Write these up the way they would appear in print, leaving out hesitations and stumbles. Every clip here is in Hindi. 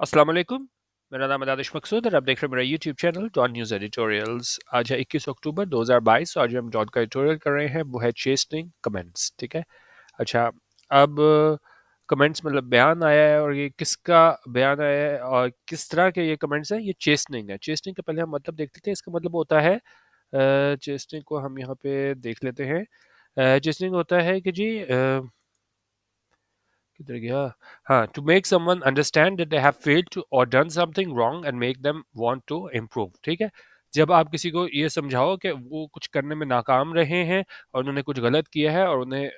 अस्सलाम वालेकुम। मेरा नाम है दानिश मकसूद और आप देख रहे हैं मेरा YouTube channel Dawn news editorials. आज है 21 अक्टूबर 2022 और जो हम डॉन का एडिटोरियल कर रहे हैं वो है चेस्टिंग कमेंट्स। ठीक है। अच्छा, अब कमेंट्स मतलब बयान आया है और ये किसका बयान आया है और किस तरह के ये कमेंट्स हैं। ये चेस्टिंग है। चेस्टिंग का पहले हम मतलब देख लेते हैं। इसका मतलब होता है, चेस्टिंग को हम यहाँ पे देख लेते हैं। चेस्टिंग होता है कि जी किधर गया। हाँ, to make someone understand that they have failed to or done something wrong and make them want to improve. ठीक है। जब आप किसी को ये समझाओ कि वो कुछ करने में नाकाम रहे हैं और उन्होंने कुछ गलत किया है और उन्हें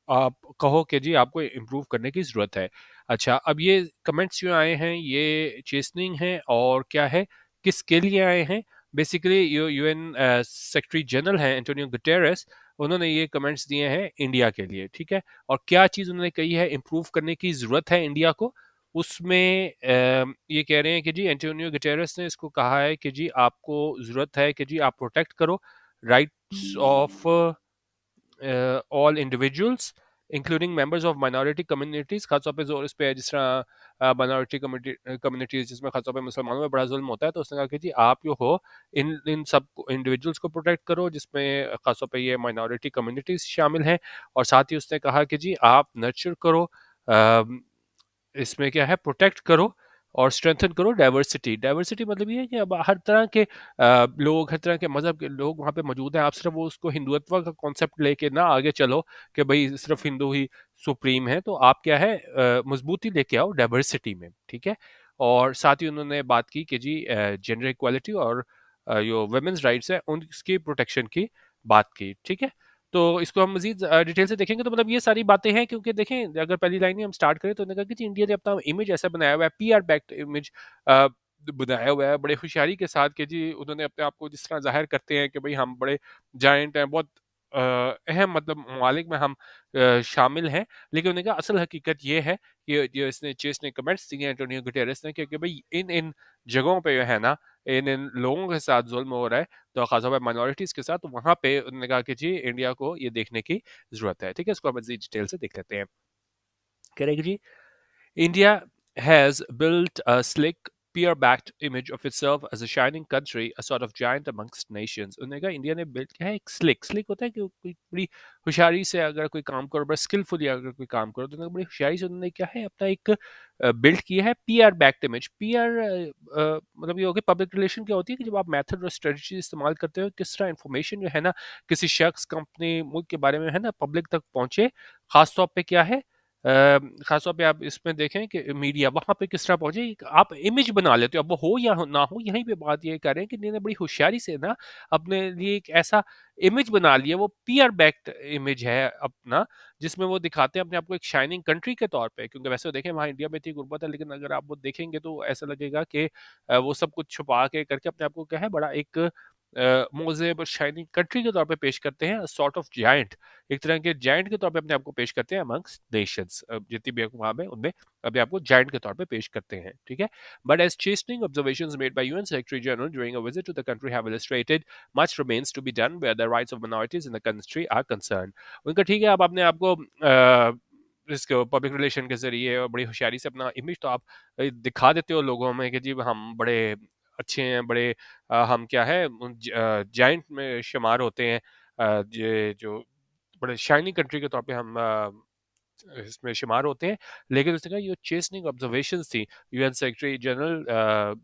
आप कहो कि जी आपको इम्प्रूव करने की ज़रूरत है। अच्छा, अब ये कमेंट्स जो आए हैं ये चेस्टनिंग है और क्या है, किसके लिए आए हैं। बेसिकली यूएन सेक्रेटरी जनरल हैं एंटोनियो गुटेरेस, उन्होंने ये कमेंट्स दिए हैं इंडिया के लिए। ठीक है। और क्या चीज़ उन्होंने कही है इम्प्रूव करने की ज़रूरत है इंडिया को, उसमें ये कह रहे हैं कि जी एंटोनियो गुटेरेस ने इसको कहा है कि जी आपको ज़रूरत है कि जी आप प्रोटेक्ट करो rights of all individuals including members of minority communities. खासतौर पे जोर इस पे है जिस तरह माइनॉरिटी कम्युनिटीज़ जिसमें खासतौर पे मुसलमानों में बड़ा जुल्म होता है, तो उसने कहा कि जी आप जो हो इन इन सब इंडिविजुअल्स को प्रोटेक्ट करो जिसमें खासतौर पे ये माइनॉरिटी कम्युनिटीज़ शामिल हैं। और साथ ही उसने कहा कि जी आप नर्चर करो, इसमें क्या है, प्रोटेक्ट करो और स्ट्रेंथन करो डाइवर्सिटी। डाइवर्सिटी मतलब ये है कि अब हर तरह के लोग, हर तरह के मज़हब के लोग वहाँ पे मौजूद हैं। आप सिर्फ वो उसको हिंदुत्व का कॉन्सेप्ट लेके ना आगे चलो कि भाई सिर्फ हिंदू ही सुप्रीम है, तो आप क्या है, मजबूती लेके आओ डाइवर्सिटी में। ठीक है। और साथ ही उन्होंने बात की कि जी जेंडर इक्वालिटी और जो वुमेन्स राइट्स है उनकी प्रोटेक्शन की बात की। ठीक है। तो इसको हम मज़ीद डिटेल से देखेंगे तो मतलब ये सारी बातें हैं, क्योंकि देखें अगर पहली लाइन ही हम स्टार्ट करें तो उन्होंने कहा कि जी इंडिया ने अपना इमेज ऐसा बनाया हुआ है, पीआर बैक्ड इमेज बनाया हुआ है बड़े होशियारी के साथ कि जी उन्होंने अपने आप को जिस तरह ज़ाहिर करते हैं कि भाई हम बड़े जायंट हैं, बहुत अहम मतलब ममालिक में हम शामिल हैं। लेकिन उन्होंने कहा असल हकीकत ये है कि जो इसने चेस ने कमेंट्स दिए एंटोनियो गुटेरेस ने कि भाई इन इन जगहों पे जो है ना, इन इन लोगों के साथ जुल्म हो रहा है, तो खासतौर पर माइनॉरिटीज़ के साथ, तो वहाँ पे उन्होंने कहा कि जी इंडिया को ये देखने की ज़रूरत है। ठीक है, इसको हम मज़ीद डिटेल से देख लेते हैं। कह रहे हैं कि जी India has built a slick, peer-backed image of itself as a shining country, a sort of giant amongst nations. उन्होंने कहा इंडिया ने बिल्ड किया है एक स्लिक। स्लिक होता है कि कोई बड़ी होशियारी से अगर कोई काम करो, बड़ा स्किलफुली अगर कोई काम करो, तो उन्होंने बड़ी होशियारी से उन्होंने क्या है अपना एक बिल्ड किया है पीआर बैक्ड इमेज। पीआर मतलब ये हो गया पब्लिक रिलेशन। क्या होती है कि जब आप मेथड और स्ट्रेटजी इस्तेमाल करते हो, किस तरह इन्फॉर्मेशन जो है ना किसी शख्स, कंपनी, मुल्क के बारे में है ना पब्लिक तक पहुंचे। खासतौर पे क्या है, खासतौर पे आप इसमें देखें कि मीडिया वहाँ पे किस तरह पहुंचे, आप इमेज बना लेते हो, अब वो हो या ना हो। यहीं पे बात ये कर रहे हैं कि इन्होंने बड़ी होशियारी से ना अपने लिए एक ऐसा इमेज बना लिया, वो पीआर बैक्ड इमेज है अपना, जिसमें वो दिखाते हैं अपने आप को एक शाइनिंग कंट्री के तौर पे। क्योंकि वैसे तो देखें वहाँ इंडिया में इतनी गुर्बत है, लेकिन अगर आप वो देखेंगे तो ऐसा लगेगा कि वो सब कुछ छुपा के करके अपने आप को क्या है बड़ा एक मोजेब और शाइनिंग कंट्री के तौर पे पेश करते हैं, सॉर्ट ऑफ जायंट, एक तरह के जायंट के तौर पे अपने आप को पेश करते हैं अमंग्स्ट नेशंस। जितनी भी अक़वाम है उनमें अपने आप को जायंट के तौर पे पेश करते हैं। ठीक है। But as chastening observations made by UN Secretary General during a visit to the country have illustrated much remains to be done where the rights of minorities in the country are concerned. उनका ठीक है, आप अपने आप को इसको पब्लिक रिलेशन के जरिए और बड़ी होशियारी से अपना इमेज तो आप दिखा देते हो लोगों में कि जी हम बड़े अच्छे हैं, बड़े हम क्या है जायंट में शुमार होते हैं, ये जो बड़े शाइनी कंट्री के तौर पे हम इसमें शुमार होते हैं। लेकिन उसने कहा ये चेसनिंग ऑब्जर्वेशंस थी यूएन सेक्रेटरी जनरल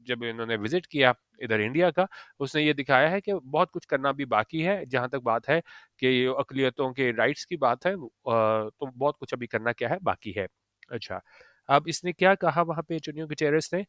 जब इन्होंने विजिट किया इधर इंडिया का, उसने ये दिखाया है कि बहुत कुछ करना भी बाकी है। जहाँ तक बात है कि ये अकलियतों के राइट्स की बात है, तो बहुत कुछ अभी करना क्या है बाकी है। अच्छा, अब इसने क्या कहा वहाँ पे एंटोनियो गुटेरेस ने।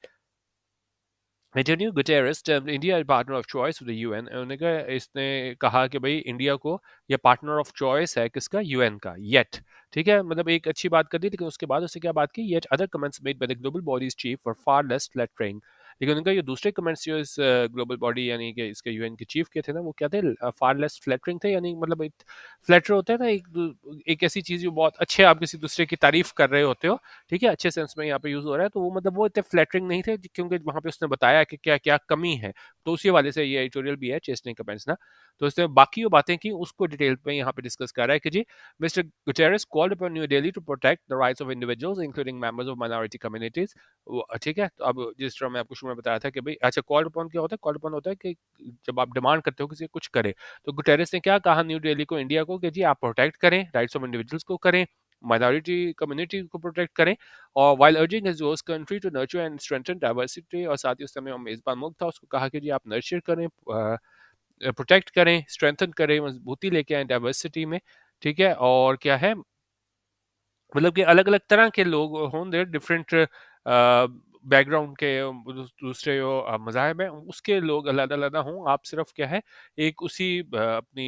Antonio Guterres termed India a partner of choice with the UN। उन्होंने कहा, इसने कहा कि भाई इंडिया को ये पार्टनर ऑफ चॉइस है किसका, यूएन का। येट ठीक है, मतलब एक अच्छी बात कर दी, लेकिन उसके बाद उसने क्या बात की, yet other comments made by the global bodies chief for far less flattering. लेकिन उनका ये दूसरे कमेंट्स जो इस ग्लोबल बॉडी यानी कि इसके यूएन के चीफ के थे ना, वो क्या थे, फार लेस फ्लैटरिंग थे। यानी मतलब एक फ्लैटर होता है ना, एक ऐसी चीज़ जो बहुत अच्छे, आप किसी दूसरे की तारीफ कर रहे होते हो, ठीक है, अच्छे सेंस में यहाँ पे यूज हो रहा है, तो वो मतलब वो इतने फ्लैटरिंग नहीं थे, क्योंकि वहाँ पे उसने बताया कि क्या क्या कमी है। तो उसी वाले से ये एडिटोरियल भी है चेस्टिंग कमेंट्स ना। तो उसने बाकी वो बातें की उसको डिटेल में यहाँ पे डिस्कस कर रहा है कि जी mister Guterres called upon New Delhi to protect the rights of individuals including members of minority communities. ठीक है, तो अब जिस तरह मैं आपको शुरू में बताया था कि भाई अच्छा कॉल्ड अपॉन क्या होता है, कॉल्ड अपॉन होता है कि जब आप डिमांड करते हो किसी कुछ करे, तो गुटेरेस ने क्या कहा न्यू दिल्ली को, इंडिया को, कि जी आप प्रोटेक्ट करें राइट्स ऑफ इंडिविजुअल्स को, करें माइनॉरिटी कम्युनिटी को प्रोटेक्ट करें, और while urging his host country to nurture and strengthen diversity, और साथ ही उस समय मेजबान मुल्क था उसको कहा कि जी आप नर्चर करें, प्रोटेक्ट करें, स्ट्रेंथन करें, मजबूती लेके आए डाइवर्सिटी में। ठीक है, और क्या है मतलब कि अलग अलग तरह के लोग हों, देर डिफरेंट बैकग्राउंड के, दूसरे मज़ाहब हैं उसके लोग अलग अलग हों, आप सिर्फ क्या है एक उसी अपनी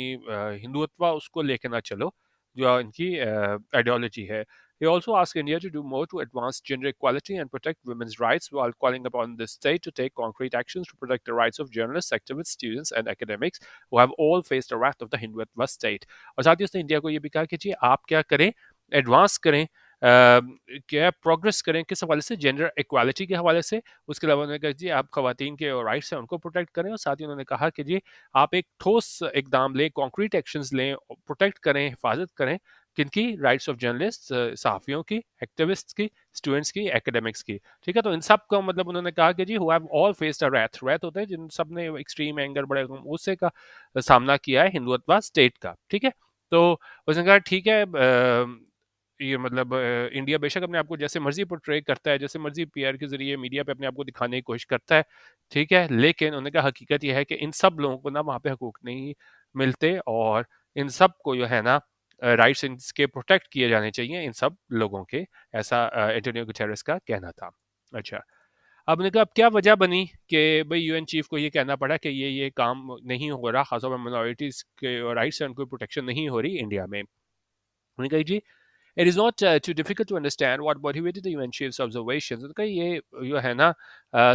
हिंदुत्व उसको लेके ना चलो जो इनकी आइडियोलॉजी है। He also asked India to do more to advance gender equality and protect women's rights while calling upon the state to take concrete actions to protect the rights of journalists, activists, students and academics who have all faced the wrath of the Hindutva state. और साथ ही उसने इंडिया को ये भी कहा कि जी आप क्या करें, एडवांस करें, क्या प्रोग्रेस करें, किस हवाले से, जेंडर इक्वालिटी के हवाले से। उसके अलावा उन्होंने कहा जी आप खवातीन के राइट्स हैं उनको प्रोटेक्ट करें, और साथ ही उन्होंने कहा कि जी आप एक ठोस इकदाम लें, कॉन्क्रीट एक्शंस लें, प्रोटेक्ट करें, हिफाजत करें किनकी, राइट्स ऑफ जर्नलिस्ट, सहाफ़ियों की, एक्टिविस्ट्स की, स्टूडेंट्स की, एकेडमिक्स की। ठीक है, तो इन सब का मतलब उन्होंने कहा कि जी who have all faced a wrath, wrath होता है जिन सब ने एक्सट्रीम एंगर बड़े गुस्से का सामना किया है हिंदुत्व स्टेट का। ठीक है, तो उसने कहा ठीक है, ये मतलब इंडिया बेशक अपने आप को जैसे मर्जी पोर्ट्रे करता है, जैसे मर्जी पीआर के जरिए मीडिया पे अपने आप को दिखाने की कोशिश करता है, ठीक है, लेकिन उन्होंने कहा हकीकत यह है कि इन सब लोगों को ना वहाँ पे हकूक नहीं मिलते, और इन सब को जो है ना राइट्स इनके प्रोटेक्ट किए जाने चाहिए इन सब लोगों के, ऐसा एंटोनियो गुटेरेस का कहना था। अच्छा, अब ने कहा अब क्या वजह बनी कि भाई यूएन चीफ को ये कहना पड़ा कि ये काम नहीं हो रहा, खासतौर पर माइनॉरिटीज के राइट्स है उनको प्रोटेक्शन नहीं हो रही इंडिया में। उन्होंने कहा जी It is not too difficult to understand what motivated the UN chief's observations. उनका ये जो है ना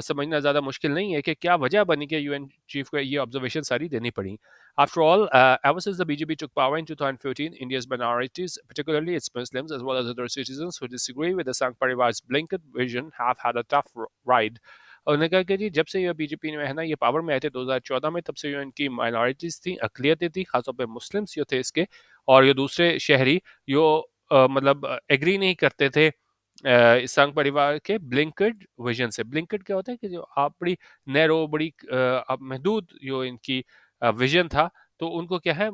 समझना ज़्यादा मुश्किल नहीं है कि क्या वजह बनी कि यूएन चीफ को ये ऑब्जर्वेशन सारी देनी पड़ी। After all, ever since the BJP took power in 2014, India's minorities, particularly its Muslims, as well as other citizens who disagree with the Sangh Parivar's blinkered vision, have had a tough ride. और उन्होंने कहा कि जी जब से ये बीजेपी में है ना ये पावर में आए थे 2014 में, तब से जो इनकी माइनॉरिटीज़ थी, अकलियतें थी, खासतौर पे मुस्लिम्स जो थे इसके, और ये दूसरे शहरी जो मतलब एग्री नहीं करते थे संघ परिवार के ब्लिंकेड विजन से। ब्लिंकेड क्या होता है कि जो आप बड़ी नैरो, बड़ी आप महदूद जो इनकी विजन था, तो उनको क्या है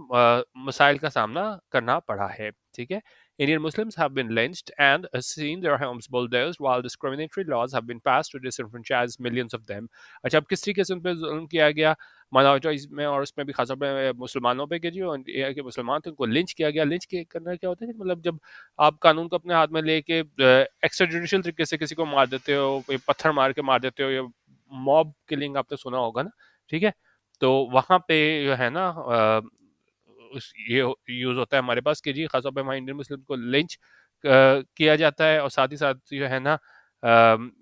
मसाइल का सामना करना पड़ा है। ठीक है, Indian Muslims have been lynched and seen their homes bulldozed while discriminatory laws have been passed to disenfranchise millions of them. अच्छा, अब किस तरीके से उन पे जुल्म किया गया माइनॉरिटीज में, और उसमें भी खासतौर पे मुसलमानों पे कि जी ये है कि मुसलमान थे उनको लिंच किया गया। लिंच के करना क्या होता है कि मतलब जब आप कानून को अपने हाथ में लेके एक्स्ट्रा जुडिशियल तरीके से किसी को मार देते हो, पत्थर मार के मार देते हो, या मॉब किलिंग आपने सुना होगा ना। ठीक है, तो वहाँ पे जो है ना ये यूज होता है हमारे पास कि जी खासतौर पे हमारे इंडियन मुस्लिम को लिंच किया जाता है, और साथ ही साथ जो है ना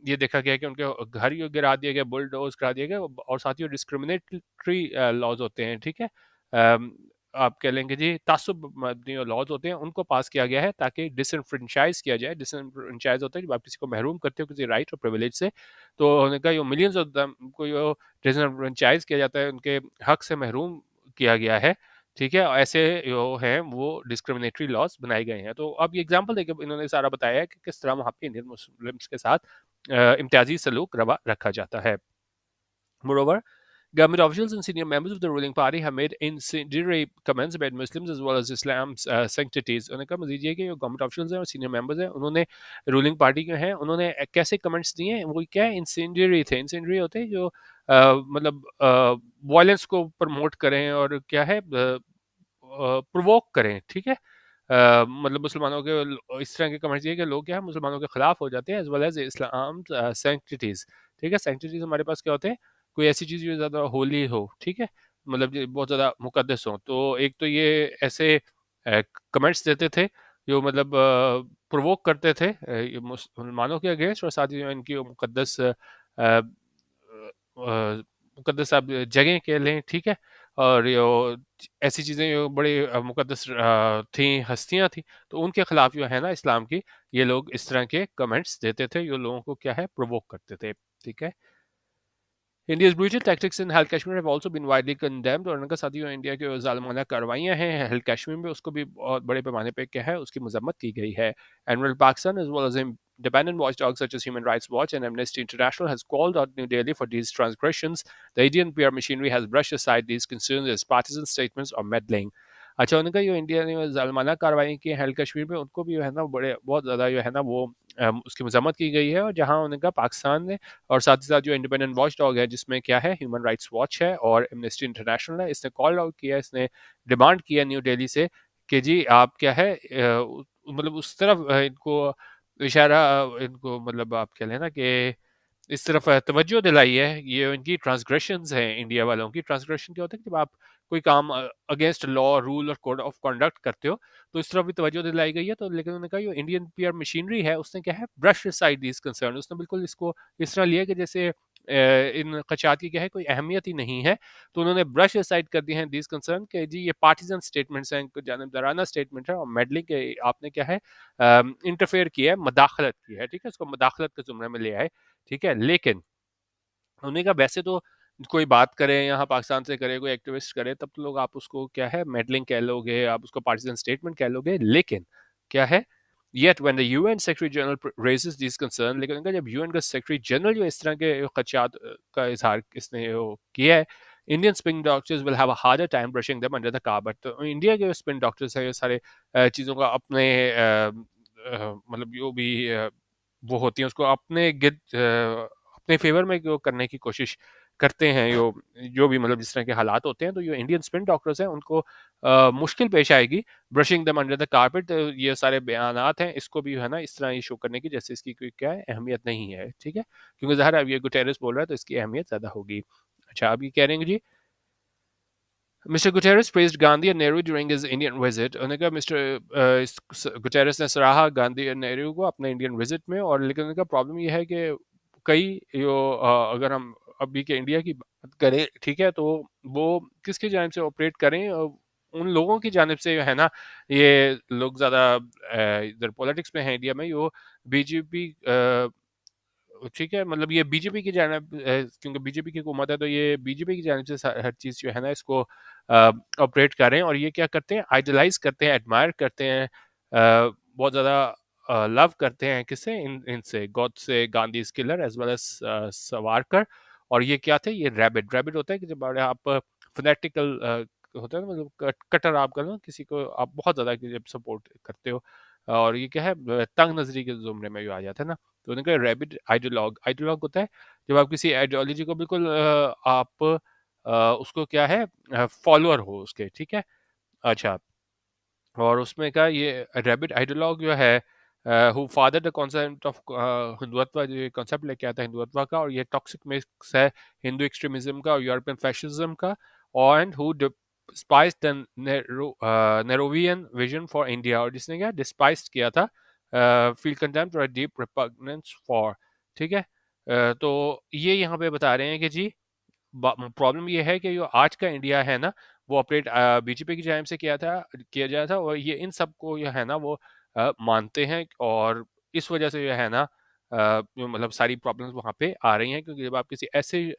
ये देखा गया कि उनके घर ही गिरा दिया गया, बुलडोज करा दिया गया, और साथ ही डिस्क्रिमिनेटरी लॉज होते हैं। ठीक है, अम, आप कह लेंगे जी तासुब जो लॉज होते हैं उनको पास किया गया है ताकि डिसनफ्रेंचाइज किया जाए। डिसनफ्रेंचाइज होता है जब आप किसी को महरूम करते हो किसी राइट और प्रिविलेज से, तो उन्होंने कहा मिलियंस ऑफ दम को जो डिसनफ्रेंचाइज किया जाता है, उनके हक से महरूम किया गया है। ठीक है, ऐसे जो हैं वो डिस्क्रिमिनेटरी लॉज बनाए गए हैं। तो अब ये एग्जांपल देके इन्होंने सारा बताया है कि किस तरह वहाँ पे इंडियन मुस्लिम्स के साथ इम्तियाजी सलूक रवा रखा जाता है। Moreover, government officials and senior members of the ruling party have made incendiary comments about Muslims as well as Islam's sanctities. उन्होंने कहा मजीद ये कि जो गवर्नमेंट ऑफिशियल्स हैं और सीनियर मेंबर्स हैं उन्होंने रूलिंग पार्टी के हैं, उन्होंने कैसे कमेंट्स दिए हैं, वो क्या है इंसेंडियरी थे। इंसेंडियरी होते हैं जो मतलब वायलेंस को प्रमोट करें, और क्या है प्रोवोक करें। ठीक है, मतलब मुसलमानों के इस तरह के कमेंट्स दिए कि लोग क्या है मुसलमानों के खिलाफ हो जाते हैं, एज वेल एज इस्लाम सैंक्टिटीज। ठीक है, सैंक्टिटीज हमारे पास क्या होते हैं, कोई ऐसी चीज़ जो ज़्यादा होली हो। ठीक है, मतलब जो बहुत ज़्यादा मुकद्दस हो, तो एक तो ये ऐसे कमेंट्स देते थे जो मतलब प्रोवोक करते थे ये मुसलमानों के अगेंस्ट, और साथ ही जो इनकी वो मुकद्दस मुकद्दस आप जगह कह लें। ठीक है, और यो ऐसी चीज़ें जो बड़ी मुकद्दस थी, हस्तियाँ थी, तो उनके खिलाफ जो है ना इस्लाम की, ये लोग इस तरह के कमेंट्स देते थे जो लोगों को क्या है प्रोवोक करते थे। ठीक है, India's brutal tactics in Hal Kashmir have also been widely condemned और उनका साथियों इंडिया की जो ज़ालिमाना कार्रवाइयाँ हैं हल कश्मीर में उसको भी बहुत बड़े पैमाने पे क्या है उसकी मजम्मत की गई है. And while Pakistan as well as independent watchdogs such as Human Rights Watch and Amnesty International has called out New Delhi for these transgressions, the Indian PR machinery has brushed aside these concerns as partisan statements or meddling. अच्छा उनका जो इंडिया ने ज़ालिमाना कार्रवाई की है हल कश्मीर में उनको भी जो है ना बड़े बहुत ज़्यादा जो है ना वो उसकी मजम्मत की गई है और जहाँ उनका पाकिस्तान ने और साथ ही साथ जो इंडिपेंडेंट वॉच डॉग है जिसमें क्या है ह्यूमन राइट्स वॉच है और एमनेस्टी इंटरनेशनल है इसने कॉल आउट किया इसने डिमांड किया न्यू दिल्ली से कि जी आप क्या है मतलब उस तरफ इनको इशारा इनको मतलब आप कह लें ना कि इस तरफ तवज्जो दिलाई है ये इनकी ट्रांसग्रेशंस हैं इंडिया वालों की ट्रांसग्रेशन क्या होता है कि जब आप कोई काम अगेंस्ट लॉ रूल और कोड ऑफ कंडक्ट करते हो तो इस तरफ भी तवज्जो दिलाई गई है तो लेकिन उन्होंने कहा जो इंडियन पीआर मशीनरी है उसने क्या है ब्रश साइड दिस कंसर्न उसने बिल्कुल इसको इस तरह लिया कि जैसे इन खदशात की क्या है कोई अहमियत ही नहीं है तो उन्होंने ब्रश साइड कर दिए हैं दिस कंसर्न कि जी ये पार्टिजन स्टेटमेंट्स हैं जानबदाराना स्टेटमेंट है और मेडलिंग के आपने क्या है इंटरफेयर किया है मदाखलत की है ठीक है उसको मदाखलत के जुमरे में लिया है ठीक है लेकिन उन्होंने कहा वैसे तो कोई बात करे यहाँ पाकिस्तान से करे कोई एक्टिविस्ट करे तब तो लोग आप उसको क्या है मेडलिंग कह लोगे आप उसको पार्टिजन स्टेटमेंट कह लोगे लेकिन क्या है Yet when the UN Secretary General raises these concerns, लेकिन उनका जब UN का सेक्रेटरी जनरल जो इस तरह के खदशात का इजहार इसने वो किया है Indian spin doctors will have a harder time brushing them under the carpet तो इंडिया के स्पिन डॉक्टर्स हैं ये सारे चीज़ों का अपने मतलब जो भी वो होती हैं उसको अपने अपने फेवर में जो करने की कोशिश करते हैं जो भी मतलब जिस तरह के हालात होते हैं तो जो इंडियन स्पिन डॉक्टर्स हैं उनको मुश्किल पेश आएगी ब्रशिंग दम अंडर द कारपेट ये सारे बयानात हैं इसको भी है ना इस तरह ये शो करने की जैसे इसकी कोई क्या है अहमियत नहीं है ठीक है क्योंकि ज़ाहिर है अब ये गुटेरेस बोल रहा है तो इसकी अहमियत ज़्यादा होगी अच्छा अब ये कह रहे हैं जी Mr. Guterres praised Gandhi and Nehru during his Indian visit. उन्होंने कहा मिस्टर गुटेरेस ने सराहा गांधी और नेहरू को अपने इंडियन विजिट में और लेकिन उनका प्रॉब्लम ये है कि कई अगर हम अभी के इंडिया की बात करें ठीक है तो वो किसकी जानिब से ऑपरेट करें उन लोगों की जानिब से है ना ये लोग ज़्यादा इधर पॉलिटिक्स में है इंडिया में यो बीजेपी ठीक है मतलब ये बीजेपी की जानिब क्योंकि बीजेपी की हुकूमत है तो ये बीजेपी की जानिब से हर चीज़ जो है ना इसको ऑपरेट कर रहे हैं और ये क्या करते हैं आइडलाइज करते हैं एडमायर करते हैं बहुत ज़्यादा लव करते हैं किससे इनसे Godse Gandhi killer as well as Savarkar और ये क्या थे ये रैबिट रैबिट होता है कि जब बड़े आप फनेटिकल होता है ना मतलब कटर आप कर लो किसी को आप बहुत ज़्यादा जब सपोर्ट करते हो और ये क्या है तंग नजरी के जुमरे में भी आ जाता है ना तो उन्होंने कहा रैबिट आइडियोलॉग आइडियोलॉग होता है जब आप किसी आइडियोलॉजी को बिल्कुल आप उसको क्या है फॉलोअर हो उसके ठीक है अच्छा और उसमें क्या ये रैबिट आइडियोलॉग जो है who father the concept of Hindutva जो ये कॉन्सेप्ट लेके आता है हिंदुत्व का और ये टॉक्सिक मिक्स है हिंदू एक्सट्रीमिज्म का और यूरोपियन फैशिज्म का और and who despised the Nehruvian vision for India और जिसने क्या डिस्पाइस्ड किया था फील कंटेम्प्ट और डीप रिपग्नेंस फॉर ठीक है तो ये यहाँ पे बता रहे हैं कि जी प्रॉब्लम ये है कि जो आज का इंडिया है ना वो ऑपरेट बीजेपी की जानिब से किया जाता था और ये इन सबको जो है ना वो मानते हैं और इस वजह से जो है ना जो मतलब सारी प्रॉब्लम्स वहाँ पे आ रही हैं क्योंकि जब आप किसी ऐसे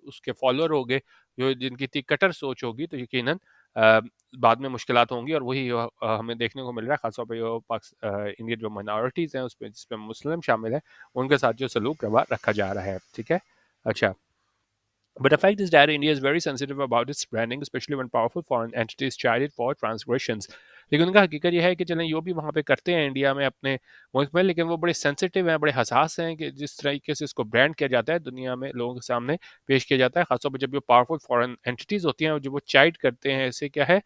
उसके फॉलोअर होगे जो जिनकी इतनी कटर सोच होगी तो यकीनन बाद में मुश्किलात होंगी और वही हमें देखने को मिल रहा है खासतौर पर जो इंडियन जो माइनॉरिटीज़ हैं उसमें जिसमें मुस्लिम शामिल है उनके साथ जो सलूक रवा रखा जा रहा है ठीक है अच्छा But the fact is that India is very sensitive about its branding, especially when powerful foreign entities chide it for transgressions. लेकिन उनका हकीकत यह है कि चलें यो भी वहाँ पे करते हैं इंडिया में अपने मुल्क में लेकिन वो बड़े सेंसिटिव हैं बड़े हसास हैं कि जिस तरीके से इसको ब्रांड किया जाता है दुनिया में लोगों के सामने पेश किया जाता है खासतौर पर जब ये पावरफुल फॉरेन एंटिटीज़ होती हैं जो वो चाइड करते हैं ऐसे क्या है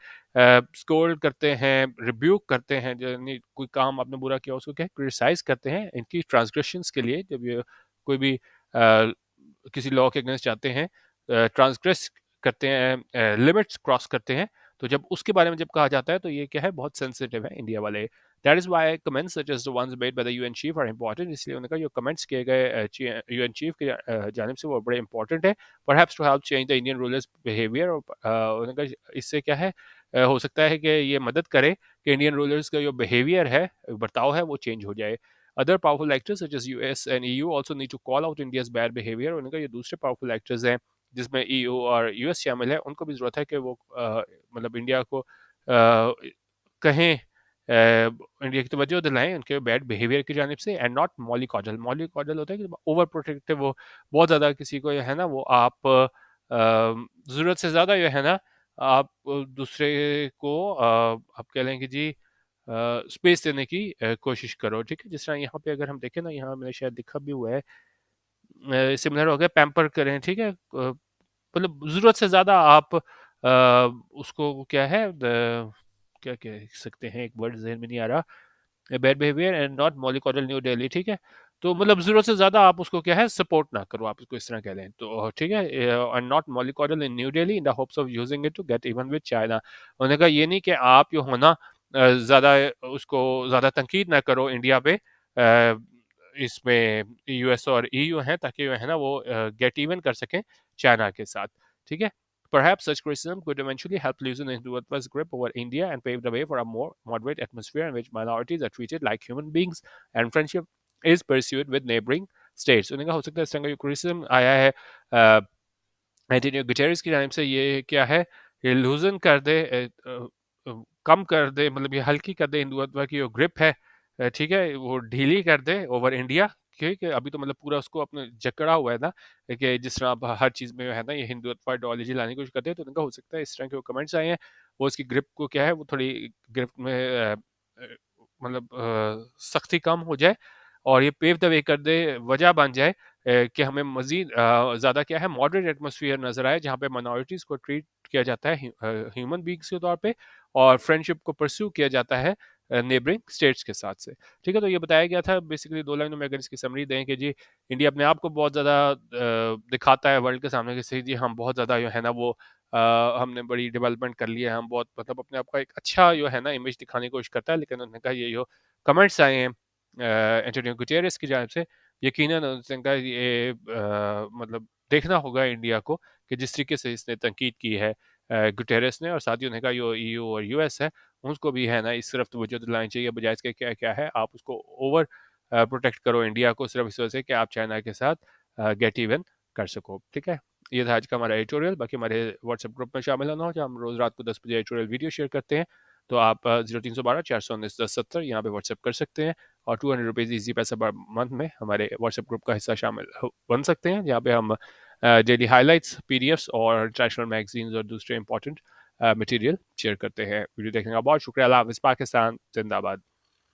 स्कोल्ड करते हैं रिब्यूक करते हैं यानी कोई काम आपने बुरा किया उसको क्या क्रिटिसाइज करते हैं इनकी ट्रांसग्रेशंस के लिए जब ये कोई भी किसी लॉ के अगेंस्ट जाते हैं ट्रांसग्रेस करते हैं लिमिट्स क्रॉस करते हैं तो जब उसके बारे में जब कहा जाता है तो ये क्या है बहुत सेंसिटिव है इंडिया वाले that is why comments such as the ones made by the UN chief are important इसलिए उनका जो कमेंट्स किए गए यूएन चीफ की जानिब से वो बड़े इंपॉर्टेंट है perhaps to help change the Indian rulers behaviour और उनका इससे क्या है हो सकता है कि ये मदद करे कि इंडियन रूलर्स का जो बिहेवियर है बर्ताव है वो चेंज हो जाए Other powerful actors such as US and EU also need to call out India's bad behavior. उनका ये दूसरे powerful actors हैं जिसमें EU और US शामिल है, उनको भी ज़रूरत है कि वो मतलब इंडिया को कहें, इंडिया की तवज्जो दिलाएं उनके बैड बिहेवियर की जानिब से, एंड नॉट मॉलिकॉडल। मॉलिकॉडल होता है कि ओवर प्रोटेक्टिव, वो बहुत ज़्यादा किसी को जो है ना वो आप ज़रूरत से ज़्यादा जो है ना आप दूसरे को आप कह लें कि जी स्पेस देने की कोशिश करो, ठीक है। जिस तरह यहाँ पे अगर हम देखें ना, यहाँ मैंने शायद लिखा भी हुआ है, सिमिलर हो गया, पैम्पर करें, ठीक है। मतलब ज़रूरत से ज़्यादा आप उसको क्या है, क्या कह सकते हैं, एक वर्ड ज़हन में नहीं आ रहा, bad behaviour and not mollycoddle New Delhi, ठीक है। तो मतलब ज़रूरत से ज़्यादा आप उसको क्या है सपोर्ट ना करो, आप इसको इस तरह कह लें तो, ठीक है। And not mollycoddle in New Delhi in the hopes of using it to get even with China. उन्होंने कहा ये नहीं कि आप जो हो ना ज़्यादा उसको ज़्यादा तनकीद ना करो इंडिया पे, इसमें US और EU हैं, ताकि जो है ना वो गेट इवन कर सकें चाइना के साथ, ठीक है। Perhaps such criticism could eventually help loosen India's grip over India and pave the way for a more moderate atmosphere in which minorities are treated like human beings and friendship is pursued with neighboring states. उन्होंने कहा हो सकता है इस तरह का criticism आया है एंटोनियो गुटेरेस की जानिब से, ये क्या है, ये लूजन कर दे, कम कर दे, मतलब ये हल्की कर दे हिंदुत्व की जो ग्रिप है, ठीक है, वो ढीली कर दे ओवर इंडिया। ठीक है, अभी तो मतलब पूरा उसको अपने जकड़ा हुआ है ना, कि जिस तरह अब हर चीज़ में है ना ये हिंदुत्व आइडियोलॉजी लाने की कोशिश करते हैं, तो उनका हो सकता है इस तरह के वो कमेंट्स आए हैं, वो इसकी ग्रिप को क्या है, वो थोड़ी ग्रिप में मतलब सख्ती कम हो जाए, और ये पेव द वे कर दे, वजह बन जाए कि हमें मज़ीद ज़्यादा क्या है मॉडरेट एटमॉस्फेयर नज़र आए, जहाँ पे माइनॉरिटीज़ को ट्रीट किया जाता है ह्यूमन बींग्स के तौर पे, और फ्रेंडशिप को परस्यू किया जाता है नेबरिंग स्टेट्स के साथ से, ठीक है। तो ये बताया गया था बेसिकली 2 लाइनों में अगर इसकी समरी दें कि जी इंडिया अपने आप को बहुत ज़्यादा दिखाता है वर्ल्ड के सामने कि सही जी हम बहुत ज़्यादा जो है ना वो हमने बड़ी डेवलपमेंट कर ली है, हम बहुत मतलब अपने आप का एक अच्छा जो है ना इमेज दिखाने की कोशिश करता है, लेकिन उन्होंने कहा ये जो कमेंट्स आए हैं एंटोनियो गुटेरेस की जानिब से, यकीनन उन्होंने कहा ये मतलब देखना होगा इंडिया को कि जिस तरीके से इसने तनकीद की है गुटेरेस ने, और साथ ही उन्होंने कहा जो EU और US है उसको भी है ना इस तरफ तवज्जो दिलानी चाहिए, बजाय इसके क्या क्या है आप उसको ओवर प्रोटेक्ट करो इंडिया को, सिर्फ इस वजह से कि आप चाइना के साथ गेट इवन कर सको, ठीक है। ये था आज का हमारा एडिटोरियल। बाकी हमारे व्हाट्सएप ग्रुप में शामिल होना हो, जहाँ हम रोज़ रात को 10 बजे एडिटोरियल वीडियो शेयर करते हैं, तो आप 0312 419 1070 यहाँ पे व्हाट्सएप कर सकते हैं, और 200 रुपीज़ ईजी पैसा पर मंथ में हमारे व्हाट्सएप ग्रुप का हिस्सा शामिल बन सकते हैं, जहाँ पे हम डेली हाइलाइट्स, PDFs और इंटरनेशनल मैगजीन्स और दूसरे इंपॉर्टेंट मटेरियल शेयर करते हैं। वीडियो देखने का बहुत शुक्रिया। अल्लाह हाफ़िज़। पाकिस्तान जिंदाबाद।